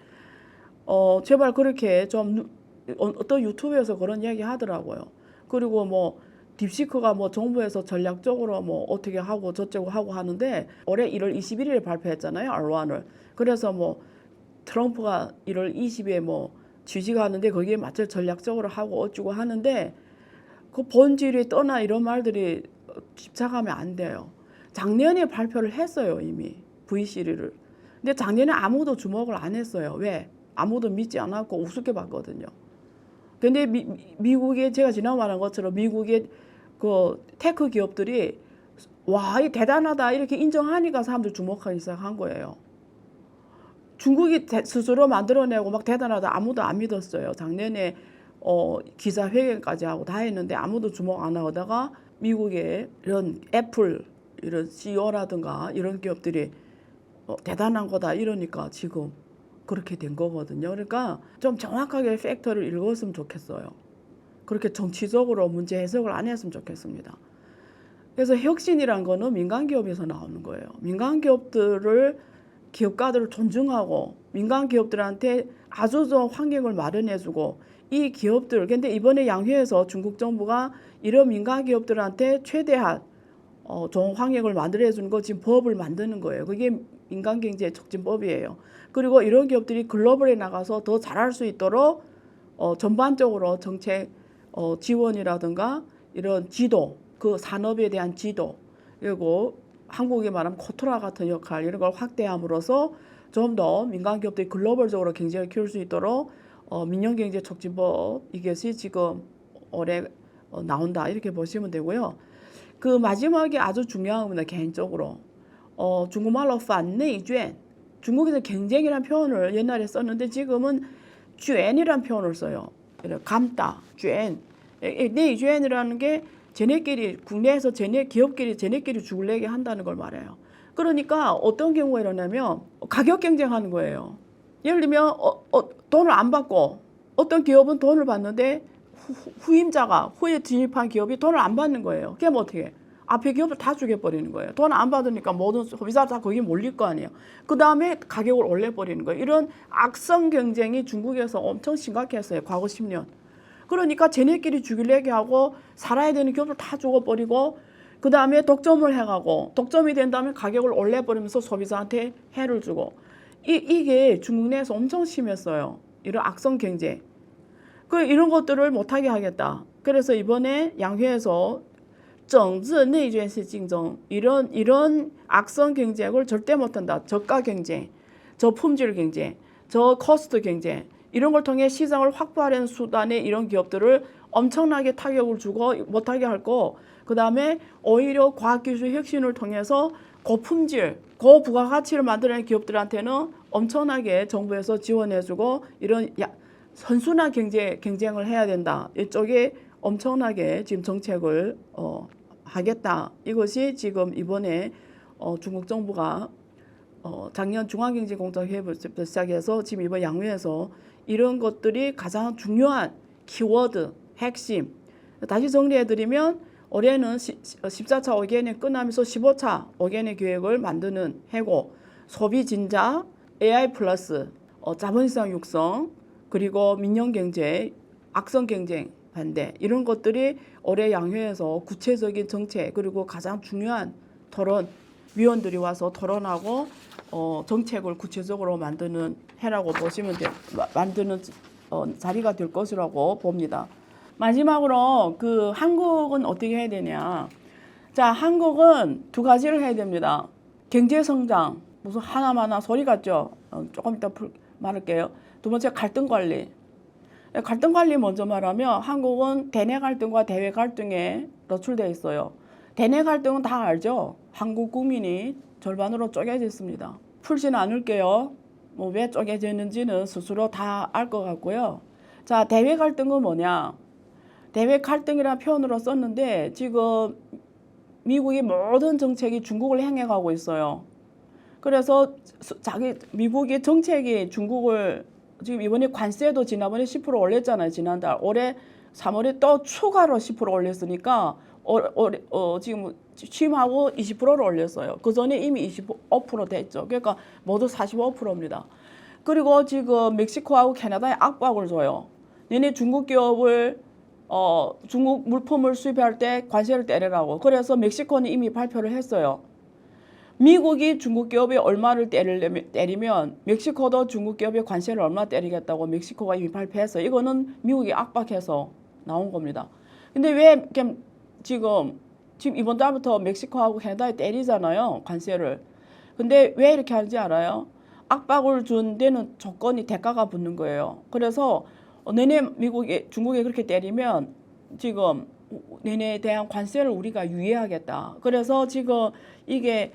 제발 그렇게 좀 어떤 유튜브에서 그런 이야기 하더라고요. 그리고 뭐 딥시크가 뭐 정부에서 전략적으로 뭐 어떻게 하고 저쩌고 하고 하는데, 올해 1월 21일에 발표했잖아요, R1을. 그래서 뭐 트럼프가 1월 20일에 뭐 취직하는데 거기에 맞춰 전략적으로 하고 어쩌고 하는데, 그 본질이 떠나 이런 말들이 집착하면 안 돼요. 작년에 발표를 했어요, 이미 V-시리를. 근데 작년에 아무도 주목을 안 했어요. 왜? 아무도 믿지 않았고 우습게 봤거든요. 근데 미국의, 제가 지난 말한 것처럼 미국의 그 테크 기업들이 와, 이 대단하다 이렇게 인정하니까 사람들 주목하기 시작한 거예요. 중국이 스스로 만들어내고 막 대단하다 아무도 안 믿었어요. 작년에 기자회견까지 하고 다 했는데 아무도 주목 안 하다가 미국의 이런 애플, 이런 CEO라든가 이런 기업들이 대단한 거다 이러니까 지금 그렇게 된 거거든요. 그러니까 좀 정확하게 팩터를 읽었으면 좋겠어요. 그렇게 정치적으로 문제 해석을 안 했으면 좋겠습니다. 그래서 혁신이란 거는 민간 기업에서 나오는 거예요. 민간 기업들을 기업가들을 존중하고 민간 기업들한테 아주 좋은 환경을 마련해주고 이 기업들 근데 이번에 양회에서 중국 정부가 이런 민간 기업들한테 최대한 좋은 환경을 만들어주는 거 지금 법을 만드는 거예요. 그게 민간경제 촉진법이에요. 그리고 이런 기업들이 글로벌에 나가서 더 잘할 수 있도록 전반적으로 정책 지원이라든가 이런 지도, 그 산업에 대한 지도, 그리고 한국에 말하면 코트라 같은 역할 이런 걸 확대함으로써 좀 더 민간 기업들이 글로벌적으로 경제를 키울 수 있도록 민영경제촉진법 이것이 지금 올해 나온다 이렇게 보시면 되고요. 그 마지막에 아주 중요한 겁니다. 개인적으로 중국말로 판내이卷 중국에서 경쟁이라는 표현을 옛날에 썼는데 지금은 쥐엔이라는 표현을 써요. 감다, 쥐엔. 내이쥐엔이라는 게 쟤네끼리 국내에서 기업끼리 쟤네끼리 죽을 내게 한다는 걸 말해요. 그러니까 어떤 경우에 이러냐면 가격 경쟁하는 거예요. 예를 들면 돈을 안 받고 어떤 기업은 돈을 받는데 후임자가 후에 진입한 기업이 돈을 안 받는 거예요. 그럼 어떻게 해? 앞에 기업을 다 죽여버리는 거예요. 돈 안 받으니까 모든 소비자 다 거기 몰릴 거 아니에요. 그 다음에 가격을 올려버리는 거예요. 이런 악성 경쟁이 중국에서 엄청 심각했어요. 과거 10년. 그러니까 쟤네끼리 죽이려게 하고 살아야 되는 기업을 다 죽어버리고 그 다음에 독점을 해가고 독점이 된 다음에 가격을 올려버리면서 소비자한테 해를 주고 이게 중국 내에서 엄청 심했어요. 이런 악성 경쟁. 이런 것들을 못하게 하겠다. 그래서 이번에 양회에서 整治内卷式竞争 이런 악성 경쟁을 절대 못한다. 저가 경쟁, 저품질 경쟁, 저코스트 경쟁 이런 걸 통해 시장을 확보하려는 수단의 이런 기업들을 엄청나게 타격을 주고 못하게 할 거. 그 다음에 오히려 과학기술 혁신을 통해서 고품질, 고부가가치를 만들어내는 기업들한테는 엄청나게 정부에서 지원해주고 이런 선순환 경쟁을 해야 된다. 이쪽에 엄청나게 지금 정책을 하겠다. 이것이 지금 이번에 중국 정부가 작년 중앙경제공동회의부터 시작해서 지금 이번 양회에서 이런 것들이 가장 중요한 키워드, 핵심. 다시 정리해드리면 올해는 14차 5개년 끝나면서 15차 5개년 계획을 만드는 해고, 소비 진작, AI 플러스, 자본시장 육성, 그리고 민영경제, 악성 경쟁 반대 이런 것들이 올해 양회에서 구체적인 정책 그리고 가장 중요한 토론 위원들이 와서 토론하고 정책을 구체적으로 만드는 해라고 보시면 만드는 자리가 될 것이라고 봅니다. 마지막으로 그 한국은 어떻게 해야 되냐? 자, 한국은 두 가지를 해야 됩니다. 경제 성장 무슨 하나마나 소리 같죠? 조금 이따 말할게요. 두 번째 갈등 관리. 갈등 관리 먼저 말하면 한국은 대내 갈등과 대외 갈등에 노출되어 있어요. 대내 갈등은 다 알죠. 한국 국민이 절반으로 쪼개져 있습니다. 풀지는 않을게요. 왜 쪼개져 있는지는 스스로 다 알 것 같고요. 자, 대외 갈등은 뭐냐? 대외 갈등이라는 표현으로 썼는데 지금 미국의 모든 정책이 중국을 향해 가고 있어요. 그래서 미국의 정책이 중국을 지금 이번에 관세도 지난번에 10% 올렸잖아요. 지난달. 올해 3월에 또 추가로 10% 올렸으니까 지금 취임하고 20%를 올렸어요. 그 전에 이미 25% 됐죠. 그러니까 모두 45%입니다. 그리고 지금 멕시코하고 캐나다에 압박을 줘요. 너네 중국 기업을 중국 물품을 수입할 때 관세를 때리라고. 그래서 멕시코는 이미 발표를 했어요. 미국이 중국 기업에 얼마를 때리면 멕시코도 중국 기업에 관세를 얼마 때리겠다고 멕시코가 이미 발표했어요. 이거는 미국이 압박해서 나온 겁니다. 근데 왜 지금 이번 달부터 멕시코하고 캐나다에 때리잖아요. 관세를. 근데 왜 이렇게 하는지 알아요? 압박을 준 데는 조건이 대가가 붙는 거예요. 그래서 중국에 그렇게 때리면 지금 너네에 대한 관세를 우리가 유예하겠다. 그래서 지금 이게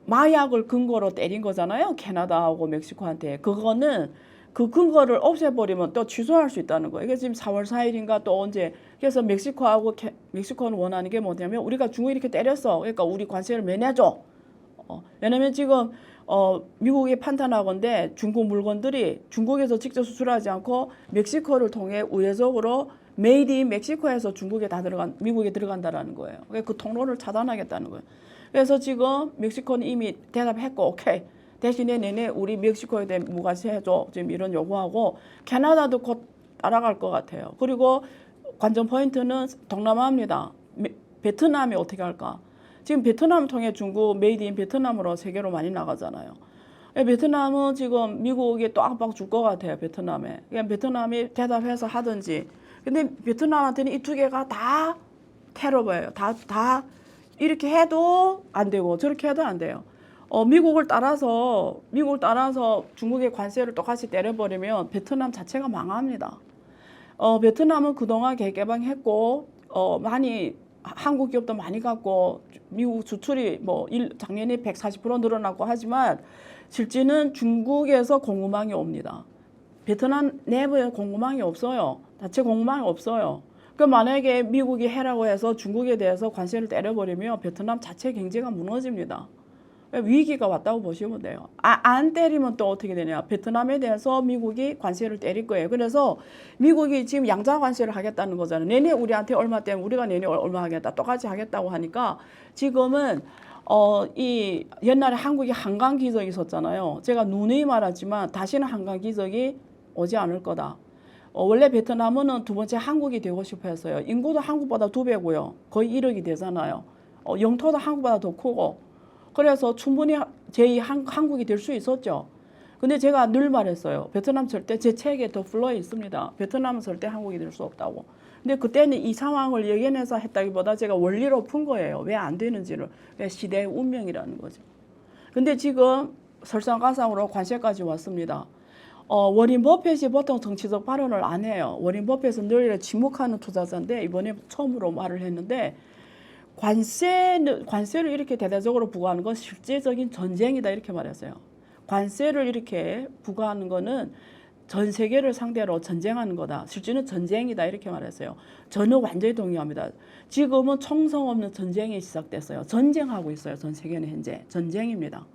마약을 근거로 때린 거잖아요. 캐나다하고 멕시코한테. 그거는 그 근거를 없애버리면 또 취소할 수 있다는 거예요. 이게 지금 4월 4일인가 또 언제. 그래서 멕시코는 원하는 게 뭐냐면 우리가 중국 이렇게 때렸어. 그러니까 우리 관세를 면해줘. 왜냐면 지금 미국이 판단하건대 중국 물건들이 중국에서 직접 수출하지 않고 멕시코를 통해 우회적으로 메이드 인 멕시코에서 미국에 들어간다라는 거예요. 그 통로를 차단하겠다는 거예요. 그래서 지금 멕시코는 이미 대답했고 오케이. 대신에 내내 우리 멕시코에 대해 무관세 해줘. 지금 이런 요구하고 캐나다도 곧 따라갈 것 같아요. 그리고 관전 포인트는 동남아입니다. 베트남이 어떻게 할까? 지금 베트남을 통해 중국 메이드 인 베트남으로 세계로 많이 나가잖아요. 베트남은 지금 미국이 또 압박 줄 것 같아요. 베트남에. 그냥 베트남이 대답해서 하든지. 근데 베트남한테는 이 두 개가 다 테러예요. 다 이렇게 해도 안 되고 저렇게 해도 안 돼요. 미국을 따라서 중국의 관세를 똑같이 때려버리면 베트남 자체가 망합니다. 베트남은 그동안 개방했고 많이 한국 기업도 많이 갖고 미국 수출이 작년에 140% 늘어나고 하지만 실제는 중국에서 공급망이 옵니다. 베트남 내부에 공급망이 없어요. 자체 공급망이 없어요. 그 만약에 미국이 해라고 해서 중국에 대해서 관세를 때려버리면 베트남 자체 경제가 무너집니다. 위기가 왔다고 보시면 돼요. 안 때리면 또 어떻게 되냐. 베트남에 대해서 미국이 관세를 때릴 거예요. 그래서 미국이 지금 양자 관세를 하겠다는 거잖아요. 내내 우리한테 얼마 때문에 우리가 내내 얼마 하겠다. 똑같이 하겠다고 하니까 지금은 이 옛날에 한국이 한강 기적이 있었잖아요. 제가 누누이 말하지만 다시는 한강 기적이 오지 않을 거다. 원래 베트남은 두 번째 한국이 되고 싶어 했어요. 인구도 한국보다 2배고요. 거의 1억이 되잖아요. 영토도 한국보다 더 크고. 그래서 충분히 한국이 될 수 있었죠. 근데 제가 늘 말했어요. 베트남 절대 제 책에 더 플로에 있습니다. 베트남은 절대 한국이 될 수 없다고. 근데 그때는 이 상황을 예견해서 했다기보다 제가 원리로 푼 거예요. 왜 안 되는지를. 시대의 운명이라는 거죠. 근데 지금 설상가상으로 관세까지 왔습니다. 워린 버핏이 보통 정치적 발언을 안 해요. 워린 버핏은 늘 침묵하는 투자자인데 이번에 처음으로 말을 했는데 관세를 이렇게 대대적으로 부과하는 건 실제적인 전쟁이다 이렇게 말했어요. 관세를 이렇게 부과하는 거는 전 세계를 상대로 전쟁하는 거다. 실제는 전쟁이다 이렇게 말했어요. 저는 완전히 동의합니다. 지금은 총성 없는 전쟁이 시작됐어요. 전쟁하고 있어요. 전 세계는 현재 전쟁입니다.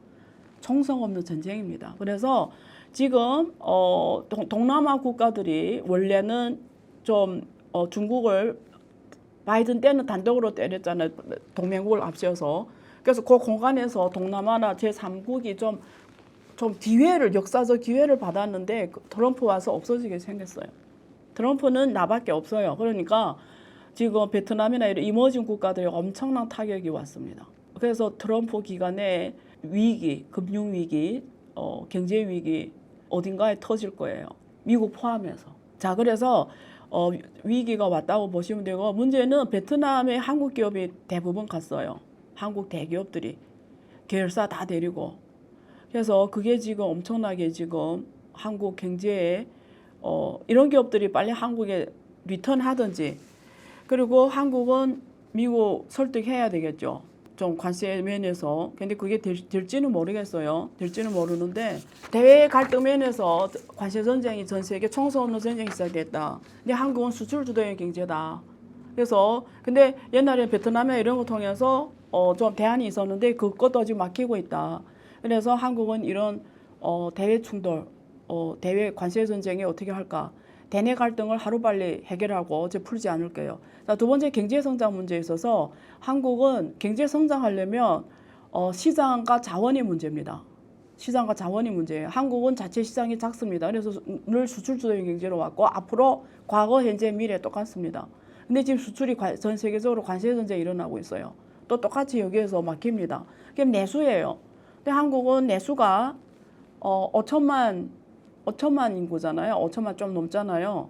총성 없는 전쟁입니다. 그래서 지금 동남아 국가들이 원래는 좀 중국을 바이든 때는 단독으로 때렸잖아요. 동맹국을 앞세워서. 그래서 그 공간에서 동남아나 제3국이 좀 역사적 기회를 받았는데 트럼프 와서 없어지게 생겼어요. 트럼프는 나밖에 없어요. 그러니까 지금 베트남이나 이런 이머징 국가들이 엄청난 타격이 왔습니다. 그래서 트럼프 기간에 위기, 금융위기, 경제위기 어딘가에 터질 거예요. 미국 포함해서. 자, 그래서 위기가 왔다고 보시면 되고 문제는 베트남에 한국 기업이 대부분 갔어요. 한국 대기업들이 계열사 다 데리고 그래서 그게 지금 엄청나게 지금 한국 경제에 이런 기업들이 빨리 한국에 리턴하든지 그리고 한국은 미국 설득해야 되겠죠. 좀 관세 면에서. 근데 그게 될지는 모르겠어요. 될지는 모르는데 대외 갈등 면에서 관세 전쟁이 전 세계 총성 없는 전쟁이 시작됐다. 근데 한국은 수출 주도의 경제다. 그래서 근데 옛날에 베트남에 이런 거 통해서 좀 대안이 있었는데 그것도 지금 막히고 있다. 그래서 한국은 이런 대외 충돌, 대외 관세 전쟁에 어떻게 할까? 대내 갈등을 하루빨리 해결하고 어제 풀지 않을 거예요. 자, 두 번째 경제 성장 문제에 있어서 한국은 경제 성장하려면 시장과 자원이 문제입니다. 시장과 자원이 문제예요. 한국은 자체 시장이 작습니다. 그래서 늘 수출 주도형 경제로 왔고 앞으로 과거, 현재, 미래 똑같습니다. 근데 지금 수출이 전 세계적으로 관세 전쟁이 일어나고 있어요. 또 똑같이 여기에서 막힙니다. 그게 내수예요. 근데 한국은 내수가 5천만 인구잖아요. 5천만 좀 넘잖아요.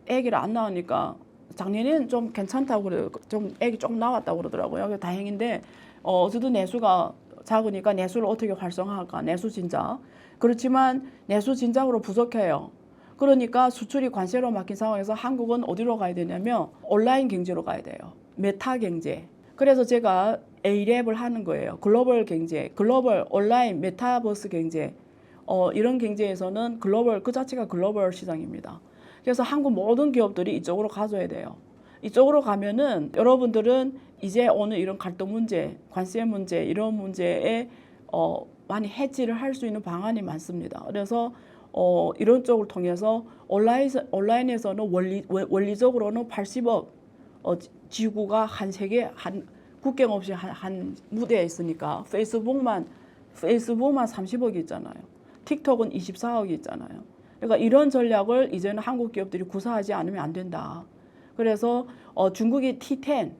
애기를 안 낳으니까 작년에는 좀 괜찮다고 그래요. 좀 애기 조금 나왔다고 그러더라고요. 다행인데 어쨌든 내수가 작으니까 내수를 어떻게 활성화할까? 내수 진작. 그렇지만 내수 진작으로 부족해요. 그러니까 수출이 관세로 막힌 상황에서 한국은 어디로 가야 되냐면 온라인 경제로 가야 돼요. 메타 경제. 그래서 제가 A랩을 하는 거예요. 글로벌 경제, 글로벌 온라인 메타버스 경제. 이런 경제에서는 글로벌 그 자체가 글로벌 시장입니다. 그래서 한국 모든 기업들이 이쪽으로 가줘야 돼요. 이쪽으로 가면은 여러분들은 이제 오늘 이런 갈등 문제, 관세 문제 이런 문제에 많이 해지를 할 수 있는 방안이 많습니다. 그래서 이런 쪽을 통해서 온라인에서는 원리적으로는 80억 지구가 한 세계 한 국경 없이 한 무대에 있으니까 페이스북만 30억이 있잖아요. 틱톡은 24억이 있잖아요. 그러니까 이런 전략을 이제는 한국 기업들이 구사하지 않으면 안 된다. 그래서 중국의 T10,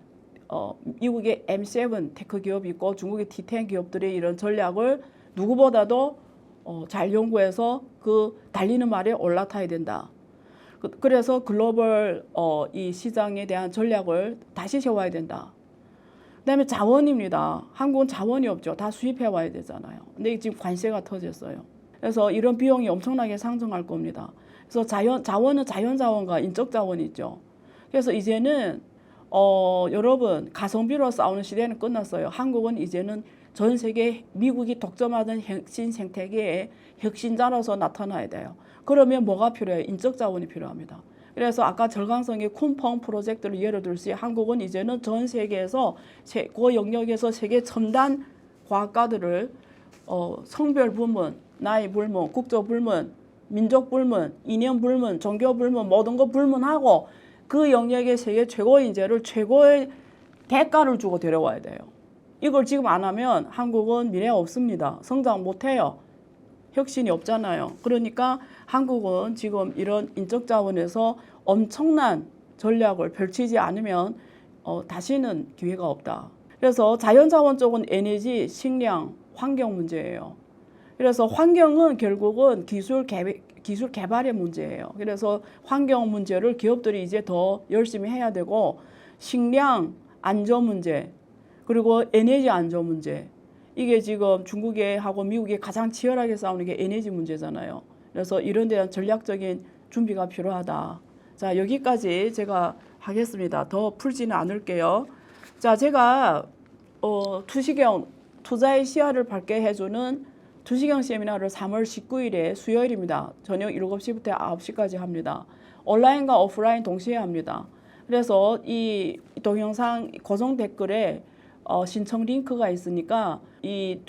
미국의 M7 테크 기업이 있고 중국의 T10 기업들의 이런 전략을 누구보다도 잘 연구해서 그 달리는 말에 올라타야 된다. 그래서 글로벌 이 시장에 대한 전략을 다시 세워야 된다. 그다음에 자원입니다. 한국은 자원이 없죠. 다 수입해 와야 되잖아요. 근데 지금 관세가 터졌어요. 그래서 이런 비용이 엄청나게 상승할 겁니다. 그래서 자원은 자연자원과 인적자원이 있죠. 그래서 이제는 여러분 가성비로 싸우는 시대는 끝났어요. 한국은 이제는 전 세계 미국이 독점하던 혁신 생태계의 혁신자로서 나타나야 돼요. 그러면 뭐가 필요해요? 인적 자원이 필요합니다. 그래서 아까 절강성의 쿤펑 프로젝트를 예를 들시 한국은 이제는 전 세계에서 그 영역에서 세계 첨단 과학가들을 성별 불문, 나이 불문, 국적 불문, 민족 불문, 이념 불문, 종교 불문 모든 거 불문하고 그 영역의 세계 최고 인재를 최고의 대가를 주고 데려와야 돼요. 이걸 지금 안 하면 한국은 미래가 없습니다. 성장 못 해요. 혁신이 없잖아요. 그러니까 한국은 지금 이런 인적 자원에서 엄청난 전략을 펼치지 않으면 다시는 기회가 없다. 그래서 자연자원 쪽은 에너지, 식량, 환경 문제예요. 그래서 환경은 결국은 기술 개발의 문제예요. 그래서 환경 문제를 기업들이 이제 더 열심히 해야 되고 식량 안전 문제 그리고 에너지 안전 문제 이게 지금 중국하고 미국이 가장 치열하게 싸우는 게 에너지 문제잖아요. 그래서 이런 데한 전략적인 준비가 필요하다. 자, 여기까지 제가 하겠습니다. 더 풀지는 않을게요. 자, 제가 투시경 투자의 시야를 밝게 해주는 투시경 세미나를 3월 19일에 수요일입니다. 저녁 7시부터 9시까지 합니다. 온라인과 오프라인 동시에 합니다. 그래서 이 동영상 고정 댓글에 신청 링크가 있으니까 이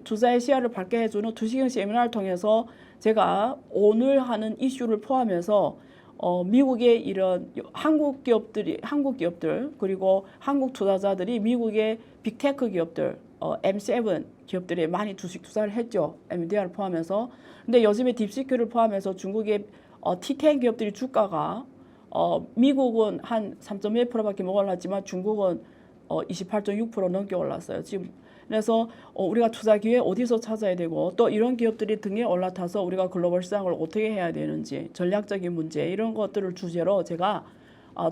투자의 시야를 밝게 해주는 투시경 세미나를 통해서 제가 오늘 하는 이슈를 포함해서 미국의 이런 한국 기업들 그리고 한국 투자자들이 미국의 빅테크 기업들 M7 기업들이 많이 주식 투자를 했죠. 엔비디아를 포함해서. 근데 요즘에 딥시큐를 포함해서 중국의 T10 기업들이 주가가 미국은 한 3.1%밖에 못 올랐지만 중국은 28.6% 넘게 올랐어요. 지금 그래서 우리가 투자 기회 어디서 찾아야 되고 또 이런 기업들이 등에 올라타서 우리가 글로벌 시장을 어떻게 해야 되는지 전략적인 문제 이런 것들을 주제로 제가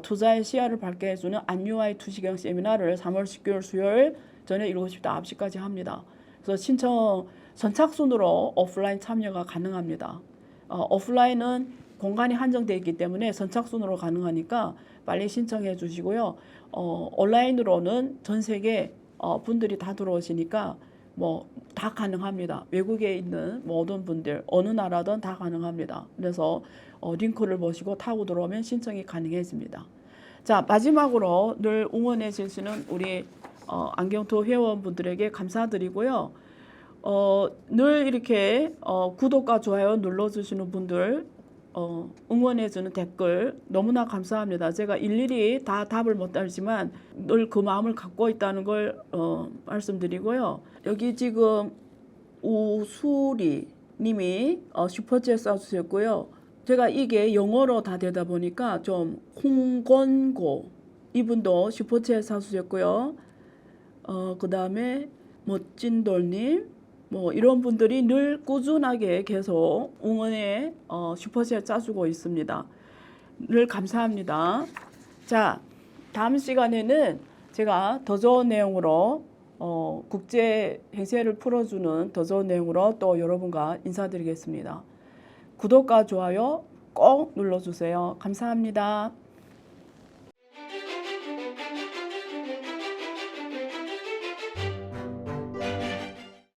투자의 시야를 밝게 해주는 안유아의 투시경 세미나를 3월 19일 수요일 저녁 7시부터 9시까지 합니다. 그래서 신청 선착순으로 오프라인 참여가 가능합니다. 오프라인은 공간이 한정되어 있기 때문에 선착순으로 가능하니까 빨리 신청해 주시고요. 온라인으로는 전 세계 분들이 다 들어오시니까 뭐 다 가능합니다. 외국에 있는 모든 분들 어느 나라든 다 가능합니다. 그래서 링크를 보시고 타고 들어오면 신청이 가능해집니다. 자, 마지막으로 늘 응원해 주시는 우리 안경투 회원분들에게 감사드리고요. 늘 이렇게 구독과 좋아요 눌러주시는 분들 응원해주는 댓글 너무나 감사합니다. 제가 일일이 다 답을 못 달지만 늘 그 마음을 갖고 있다는 걸 말씀드리고요. 여기 지금 우수리 님이 슈퍼챗 쏴주셨고요. 제가 이게 영어로 다 되다 보니까 좀 홍건고 이분도 슈퍼챗 쏴주셨고요. 그 다음에 멋진돌님 뭐 이런 분들이 늘 꾸준하게 계속 응원에 슈퍼챗 짜주고 있습니다. 늘 감사합니다. 자, 다음 시간에는 제가 더 좋은 내용으로 국제 행세를 풀어주는 더 좋은 내용으로 또 여러분과 인사드리겠습니다. 구독과 좋아요 꼭 눌러주세요. 감사합니다.